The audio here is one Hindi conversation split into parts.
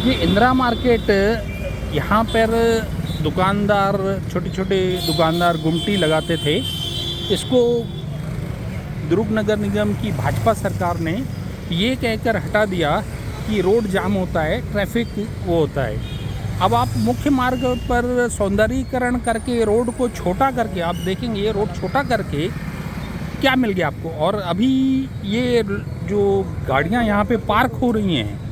ये इंदिरा मार्केट, यहाँ पर दुकानदार, छोटे छोटे दुकानदार गुमटी लगाते थे। इसको दुर्ग नगर निगम की भाजपा सरकार ने ये कहकर हटा दिया कि रोड जाम होता है, ट्रैफिक वो होता है। अब आप मुख्य मार्ग पर सौंदर्यीकरण करके रोड को छोटा करके, आप देखेंगे ये रोड छोटा करके क्या मिल गया आपको। और अभी ये जो गाड़ियाँ यहाँ पे पार्क हो रही हैं,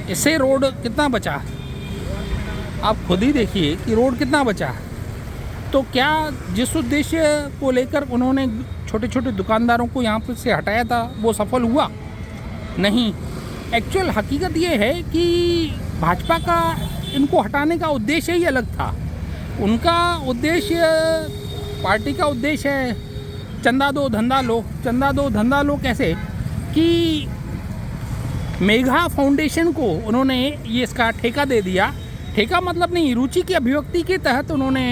इससे रोड कितना बचा, आप खुद ही देखिए कि रोड कितना बचा। तो क्या जिस उद्देश्य को लेकर उन्होंने छोटे छोटे दुकानदारों को यहाँ पर से हटाया था वो सफल हुआ? नहीं। एक्चुअल हकीकत ये है कि भाजपा का इनको हटाने का उद्देश्य ही अलग था। उनका उद्देश्य, पार्टी का उद्देश्य है चंदा दो धंधा लो। चंदा दो धंधा लो कैसे कि मेघा फाउंडेशन को उन्होंने ये इसका ठेका दे दिया। ठेका मतलब नहीं, रुचि की अभिव्यक्ति के तहत उन्होंने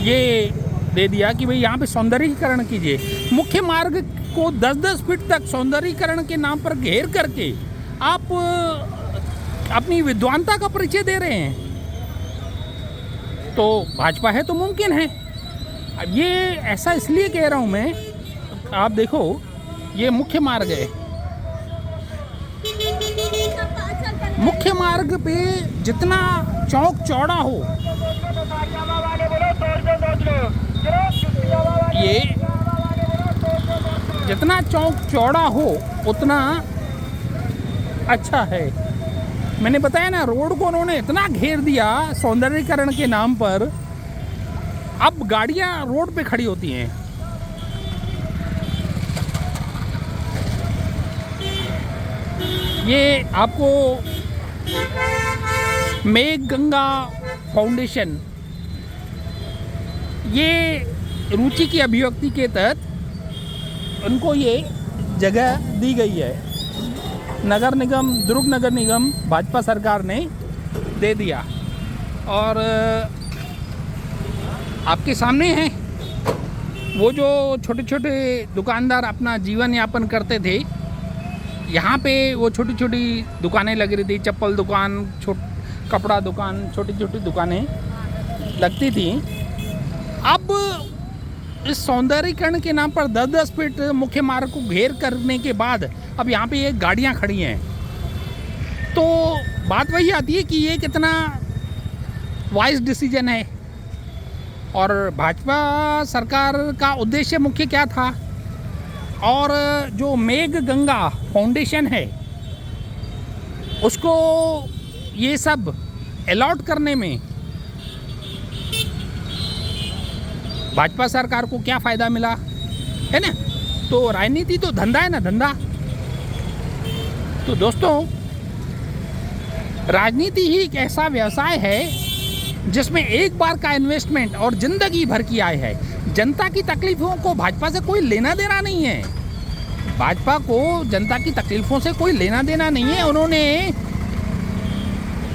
ये दे दिया कि भाई यहाँ पे सौंदर्यीकरण कीजिए। मुख्य मार्ग को 10-10 फीट तक सौंदर्यीकरण के नाम पर घेर करके आप अपनी विद्वानता का परिचय दे रहे हैं। तो भाजपा है तो मुमकिन है। अब ये ऐसा इसलिए कह रहा हूँ मैं, आप देखो ये मुख्य मार्ग है। मुख्य मार्ग पे जितना चौक चौड़ा हो, ये जितना चौक चौड़ा हो उतना अच्छा है। मैंने बताया ना, रोड को उन्होंने इतना घेर दिया सौंदर्यीकरण के नाम पर, अब गाड़ियां रोड पे खड़ी होती हैं। ये आपको मेघ गंगा फाउंडेशन, ये रुचि की अभिव्यक्ति के तहत उनको ये जगह दी गई है। नगर निगम, दुर्ग नगर निगम भाजपा सरकार ने दे दिया। और आपके सामने हैं वो जो छोटे छोटे दुकानदार अपना जीवन यापन करते थे। यहाँ पे वो छोटी छोटी दुकानें लग रही थी, चप्पल दुकान, कपड़ा दुकान, छोटी छोटी दुकानें लगती थी। अब इस सौंदर्यीकरण के नाम पर 10-10 फीट मुख्य मार्ग को घेर करने के बाद अब यहाँ पे ये गाड़ियाँ खड़ी हैं। तो बात वही आती है कि ये कितना वाइज डिसीजन है। और भाजपा सरकार का उद्देश्य मुख्य क्या था, और जो मेघ गंगा फाउंडेशन है उसको ये सब अलॉट करने में भाजपा सरकार को क्या फ़ायदा मिला, है ना। तो राजनीति तो धंधा है ना, धंधा। तो दोस्तों, राजनीति ही एक ऐसा व्यवसाय है जिसमें एक बार का इन्वेस्टमेंट और ज़िंदगी भर की आय है। जनता की तकलीफ़ों को भाजपा से कोई लेना देना नहीं है। भाजपा को जनता की तकलीफ़ों से कोई लेना देना नहीं है। उन्होंने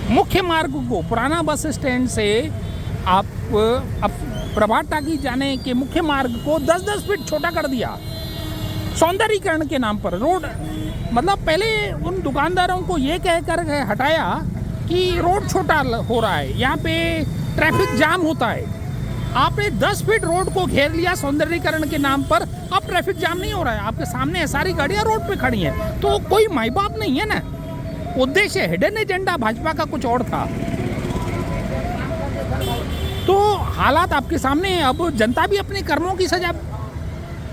मुख्य मार्ग को, पुराना बस स्टैंड से आप प्रभात टाकी जाने के मुख्य मार्ग को 10-10 फीट छोटा कर दिया सौंदर्यीकरण के नाम पर। रोड मतलब पहले उन दुकानदारों को ये कहकर हटाया कि रोड छोटा हो रहा है, यहाँ पे ट्रैफिक जाम होता है। आपने 10 फीट रोड को घेर लिया सौंदर्यीकरण के नाम पर, अब ट्रैफिक जाम नहीं हो रहा है। आपके सामने सारी गाड़ियाँ रोड पे खड़ी हैं। तो कोई माई बाप नहीं है ना। उद्देश्य, हिडन एजेंडा भाजपा का कुछ और था। तो हालात आपके सामने हैं। अब जनता भी अपने कर्मों की सजा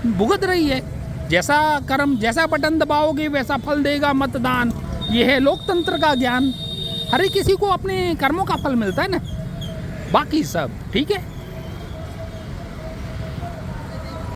भुगत रही है। जैसा कर्म, जैसा बटन दबाओगे वैसा फल देगा मतदान। ये है लोकतंत्र का ज्ञान। हर किसी को अपने कर्मों का फल मिलता है ना, बाकी सब ठीक है।